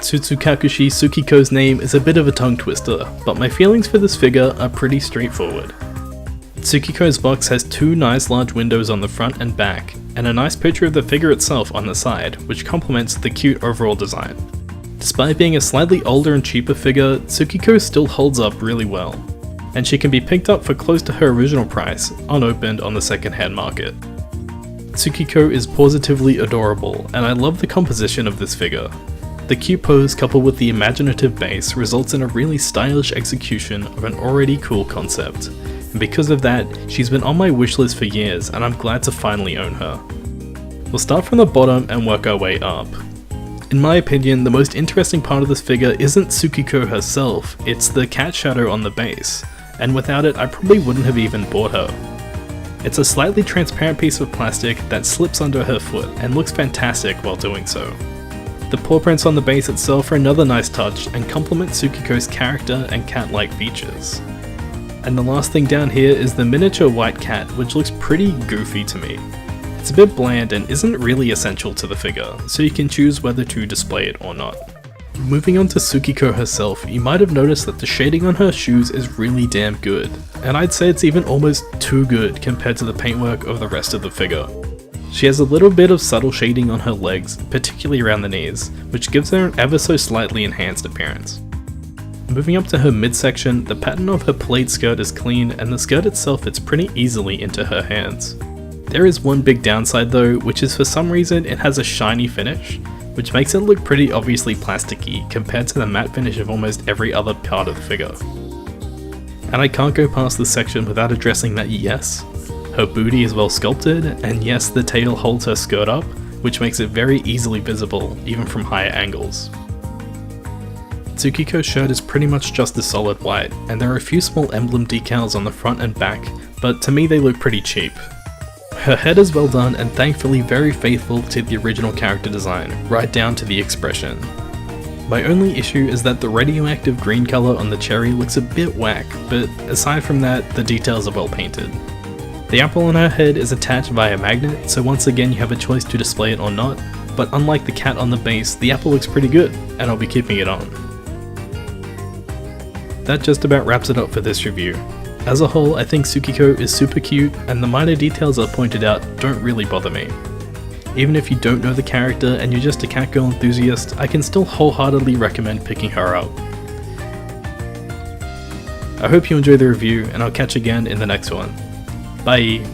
Tsutsukakushi Tsukiko's name is a bit of a tongue twister, but my feelings for this figure are pretty straightforward. Tsukiko's box has two nice large windows on the front and back, and a nice picture of the figure itself on the side, which complements the cute overall design. Despite being a slightly older and cheaper figure, Tsukiko still holds up really well, and she can be picked up for close to her original price, unopened on the second-hand market. Tsukiko is positively adorable, and I love the composition of this figure. The cute pose coupled with the imaginative base results in a really stylish execution of an already cool concept, and because of that, she's been on my wishlist for years and I'm glad to finally own her. We'll start from the bottom and work our way up. In my opinion, the most interesting part of this figure isn't Tsukiko herself, it's the cat shadow on the base, and without it I probably wouldn't have even bought her. It's a slightly transparent piece of plastic that slips under her foot and looks fantastic while doing so. The paw prints on the base itself are another nice touch and complement Tsukiko's character and cat-like features. And the last thing down here is the miniature white cat, which looks pretty goofy to me. It's a bit bland and isn't really essential to the figure, so you can choose whether to display it or not. Moving on to Tsukiko herself, you might have noticed that the shading on her shoes is really damn good, and I'd say it's even almost too good compared to the paintwork of the rest of the figure. She has a little bit of subtle shading on her legs, particularly around the knees, which gives her an ever so slightly enhanced appearance. Moving up to her midsection, the pattern of her plaid skirt is clean and the skirt itself fits pretty easily into her hands. There is one big downside though, which is for some reason it has a shiny finish, which makes it look pretty obviously plasticky compared to the matte finish of almost every other part of the figure. And I can't go past this section without addressing that yes, her booty is well sculpted, and yes, the tail holds her skirt up, which makes it very easily visible, even from higher angles. Tsukiko's shirt is pretty much just a solid white, and there are a few small emblem decals on the front and back, but to me they look pretty cheap. Her head is well done and thankfully very faithful to the original character design, right down to the expression. My only issue is that the radioactive green colour on the cherry looks a bit whack, but aside from that, the details are well painted. The apple on her head is attached via magnet, so once again you have a choice to display it or not, but unlike the cat on the base, the apple looks pretty good, and I'll be keeping it on. That just about wraps it up for this review. As a whole, I think Tsukiko is super cute, and the minor details I pointed out don't really bother me. Even if you don't know the character and you're just a catgirl enthusiast, I can still wholeheartedly recommend picking her up. I hope you enjoyed the review, and I'll catch you again in the next one. Bye!